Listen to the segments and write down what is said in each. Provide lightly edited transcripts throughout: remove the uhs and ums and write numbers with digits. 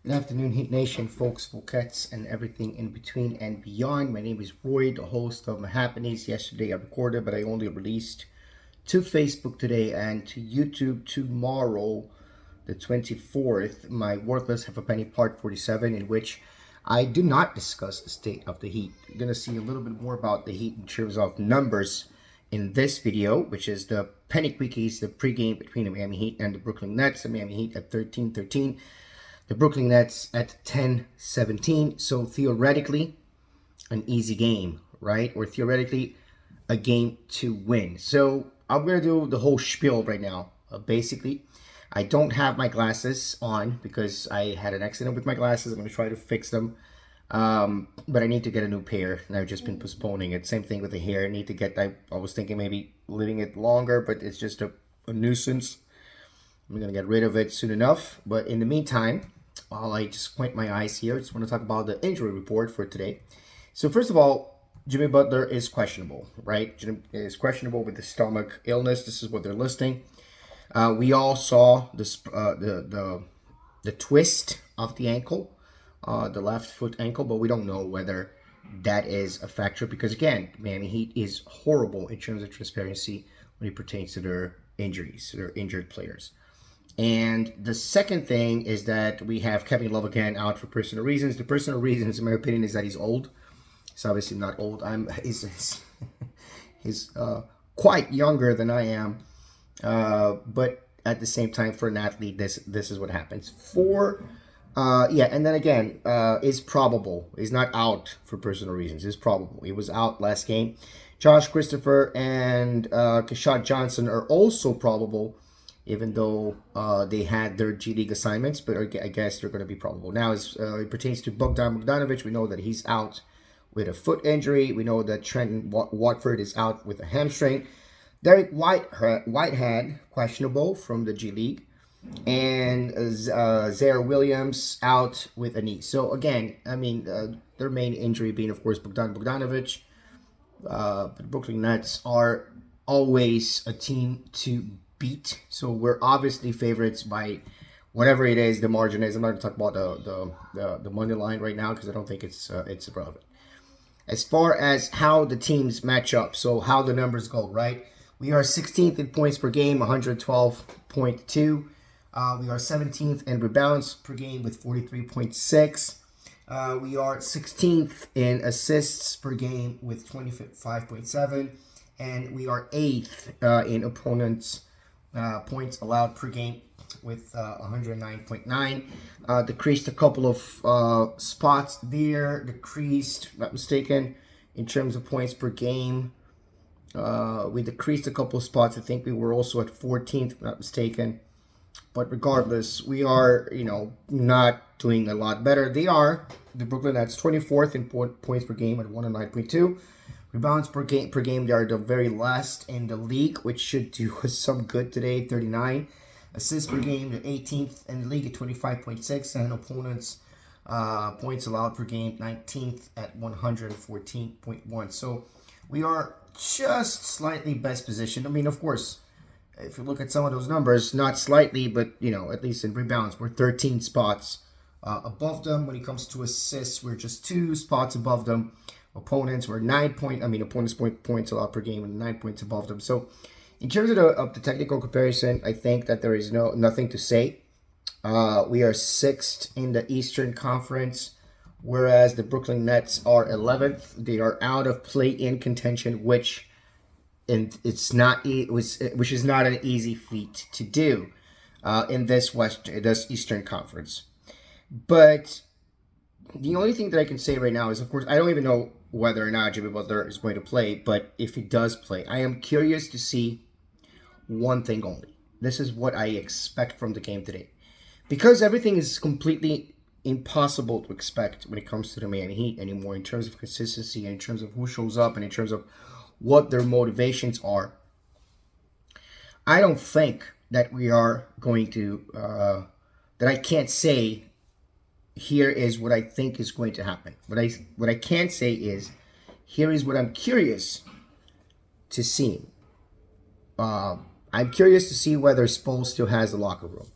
Good afternoon, Heat Nation, folks, folkettes, and everything in between and beyond. My name is Roy, the host of Mahapanies. Yesterday I recorded, but I only released to Facebook today and to YouTube tomorrow, the 24th, my Worthless Half a Penny Part 47, in which I do not discuss the state of the Heat. You're going to see a little bit more about the Heat in terms of numbers in this video, which is the PennyQuickies, the pregame between the Miami Heat and the Brooklyn Nets. The Miami Heat at 13-13. The Brooklyn Nets at 10-17. So theoretically, an easy game, right? Or theoretically, a game to win. So I'm going to do the whole spiel right now. Basically, I don't have my glasses on because I had an accident with my glasses. I'm going to try to fix them. But I need to get a new pair, and I've just been postponing it. Same thing with the hair. I need to get, I was thinking maybe leaving it longer, but it's just a nuisance. I'm going to get rid of it soon enough. But in the meantime, while I just squint my eyes here, I just want to talk about the injury report for today. So first of all, Jimmy Butler is questionable, right? Jimmy is questionable with the stomach illness. This is what they're listing. We all saw this, the twist of the ankle, the left foot ankle, but we don't know whether that is a factor because, again, Miami Heat is horrible in terms of transparency when it pertains to their injuries, their injured players. And the second thing is that we have Kevin Love again out for personal reasons. The personal reasons, in my opinion, is that he's old. He's obviously not old. He's quite younger than I am. But at the same time, for an athlete, this is what happens. And then again, is probable. He's not out for personal reasons. Is probable. He was out last game. Josh Christopher and Keshad Johnson are also probable, even though they had their G League assignments, but I guess they're going to be probable. Now, as it pertains to Bogdan Bogdanovic, we know that he's out with a foot injury. We know that Trenton Watford is out with a hamstring. Derek Whitehead, questionable from the G League. And Zaire Williams out with a knee. So, again, I mean, their main injury being, of course, Bogdan Bogdanovic. But the Brooklyn Nets are always a team to beat, so we're obviously favorites by whatever it is the margin is. I'm not going to talk about the money line right now because I don't think it's relevant. As far as how the teams match up, so how the numbers go, right? We are 16th in points per game, 112.2. We are 17th in rebounds per game with 43.6. We are 16th in assists per game with 25.7. And we are 8th in opponents' points allowed per game with 109.9. Decreased a couple of spots there. Decreased, not mistaken, in terms of points per game. We decreased a couple of spots. I think we were also at 14th, not mistaken. But regardless, we are, not doing a lot better. They are, the Brooklyn Nets, 24th in points per game at 109.2. Rebounds per game, they are the very last in the league, which should do us some good today, 39. Assists per game, the 18th in the league at 25.6. And opponents' points allowed per game, 19th at 114.1. So we are just slightly best positioned. I mean, of course, if you look at some of those numbers, not slightly, but, at least in rebounds, we're 13 spots above them. When it comes to assists, we're just 2 spots above them. Opponents were opponents' points allowed per game and 9 points above them. So, in terms of the technical comparison, I think that there is nothing to say. We are 6th in the Eastern Conference, whereas the Brooklyn Nets are 11th. They are out of play-in contention, which is not an easy feat to do in this Eastern Conference. But the only thing that I can say right now is, of course, I don't even know whether or not Jimmy Butler is going to play, but if he does play, I am curious to see one thing only. This is what I expect from the game today. Because everything is completely impossible to expect when it comes to the Miami Heat anymore in terms of consistency and in terms of who shows up and in terms of what their motivations are. I don't think that we are going to, that I can't say here is what I think is going to happen. What I can say is, here is what I'm curious to see. I'm curious to see whether Spo still has the locker room.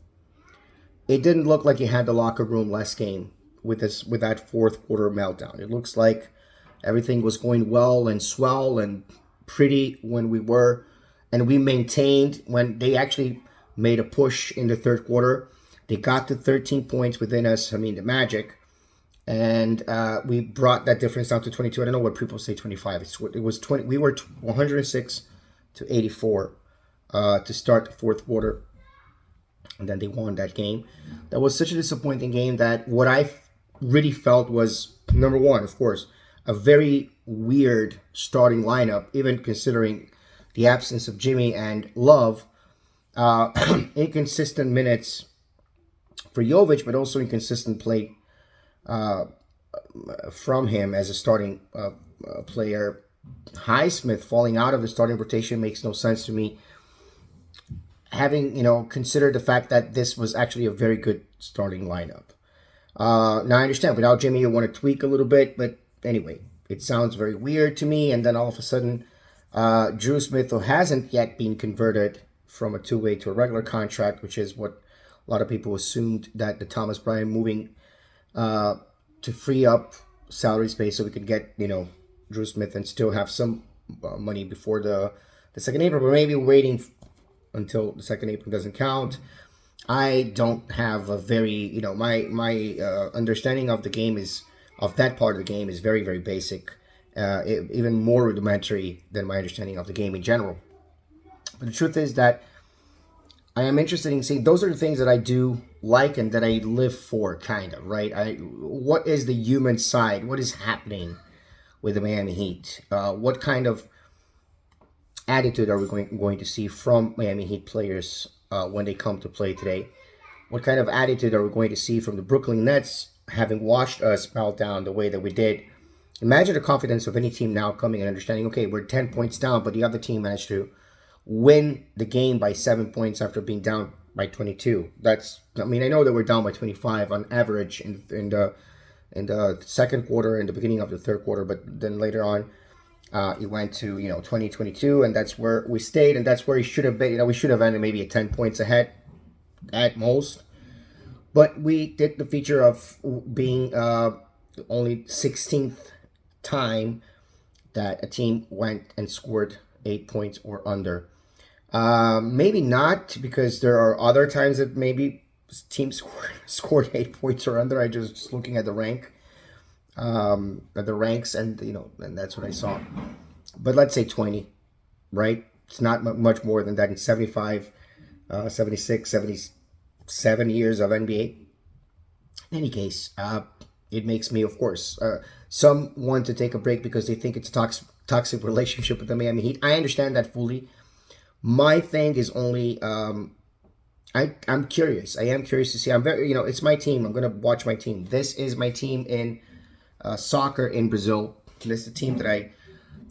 it didn't look like he had the locker room last game with that fourth quarter meltdown. It looks like everything was going well and swell and pretty when we maintained when they actually made a push in the third quarter. They got to 13 points within us. I mean, the Magic. And we brought that difference down to 22. I don't know what people say 25. It was 20. We were 106 to 84 to start the fourth quarter. And then they won that game. That was such a disappointing game that what I really felt was, number one, of course, a very weird starting lineup, even considering the absence of Jimmy and Love. Inconsistent minutes for Jovic, but also inconsistent play from him as a starting player. Highsmith falling out of the starting rotation makes no sense to me. Having, considered the fact that this was actually a very good starting lineup. Now I understand, without Jimmy you want to tweak a little bit, but anyway, it sounds very weird to me. And then all of a sudden, Drew Smith, who hasn't yet been converted from a two-way to a regular contract, which is what a lot of people assumed, that the Thomas Bryant moving to free up salary space so we could get, Drew Smith and still have some money before the 2nd April, but maybe waiting until the 2nd April doesn't count. I don't have a very, my understanding of the game of that part of the game is very, very basic, even more rudimentary than my understanding of the game in general. But the truth is that I am interested in seeing, those are the things that I do like and that I live for, kind of, right? What is the human side? What is happening with the Miami Heat? What kind of attitude are we going to see from Miami Heat players when they come to play today? What kind of attitude are we going to see from the Brooklyn Nets, having watched us melt down the way that we did? Imagine the confidence of any team now coming and understanding, okay, we're 10 points down, but the other team managed to win the game by 7 points after being down by 22. I know that we're down by 25 on average in the second quarter and the beginning of the third quarter, but then later on, it went to 20-22, and that's where we stayed, and that's where he should have been. We should have ended maybe at 10 points ahead at most, but we did the feature of being only 16th time that a team went and scored 8 points or under. Maybe not, because there are other times that maybe teams scored 8 points or under. I just looking at the ranks, and and that's what I saw. But let's say 20, right? It's not much more than that in 75, 76, 77 years of NBA. In any case, it makes me, of course, some want to take a break because they think it's a toxic relationship with the Miami Heat. I understand that fully. My thing is only, I'm curious. I am curious to see. I'm very, it's my team. I'm going to watch my team. This is my team in soccer in Brazil. This is the team that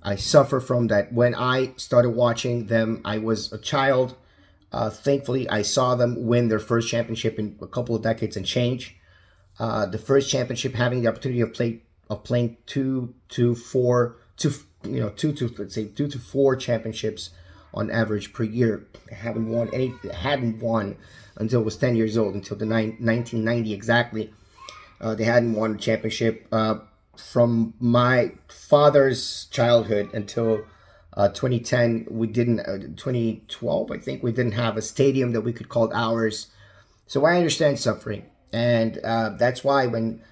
I suffer from. That when I started watching them, I was a child. Thankfully, I saw them win their first championship in a couple of decades and change. The first championship, having the opportunity of playing two to four championships on average per year. Hadn't won until it was 10 years old, until the 1990 exactly. They hadn't won a championship from my father's childhood until 2010. We didn't. 2012, I think, we didn't have a stadium that we could call ours. So I understand suffering, and that's why when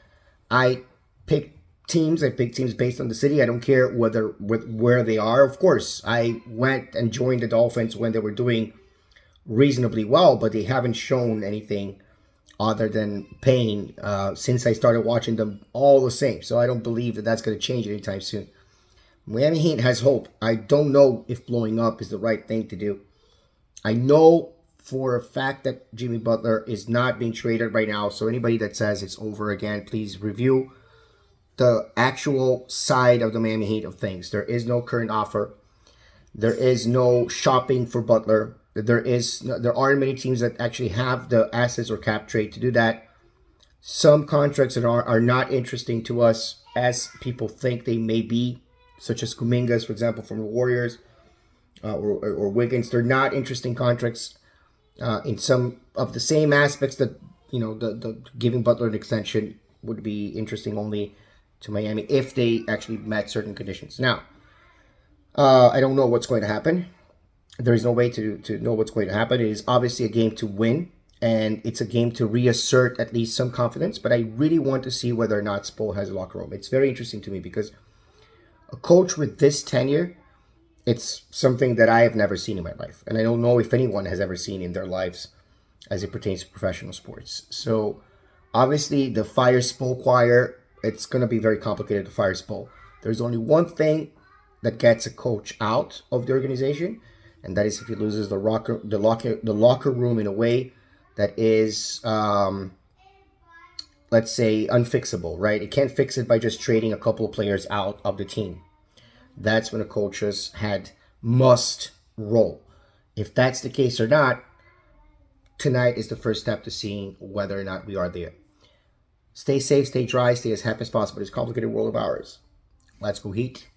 I pick teams based on the city. I don't care where they are. Of course, I went and joined the Dolphins when they were doing reasonably well, but they haven't shown anything other than pain since I started watching them all the same. So I don't believe that that's going to change anytime soon. Miami Heat has hope. I don't know if blowing up is the right thing to do. I know for a fact that Jimmy Butler is not being traded right now. So anybody that says it's over again, please review the actual side of the Miami Heat of things. There is no current offer. There is no shopping for Butler. There aren't many teams that actually have the assets or cap trade to do that. Some contracts that are not interesting to us as people think they may be, such as Kuminga's, for example, from the Warriors, or Wiggins. They're not interesting contracts in some of the same aspects that the giving Butler an extension would be interesting only to Miami if they actually met certain conditions. Now, I don't know what's going to happen. There is no way to know what's going to happen. It is obviously a game to win, and it's a game to reassert at least some confidence. But I really want to see whether or not Spo has a locker room. It's very interesting to me because a coach with this tenure, it's something that I have never seen in my life. And I don't know if anyone has ever seen in their lives as it pertains to professional sports. So obviously the fire Spo choir, it's going to be very complicated to fire Spo. There's only one thing that gets a coach out of the organization, and that is if he loses the locker room in a way that is, let's say, unfixable, right? It can't fix it by just trading a couple of players out of the team. That's when a coach's head must roll. If that's the case or not, tonight is the first step to seeing whether or not we are there. Stay safe, stay dry, stay as happy as possible. It's a complicated world of ours. Let's go Heat.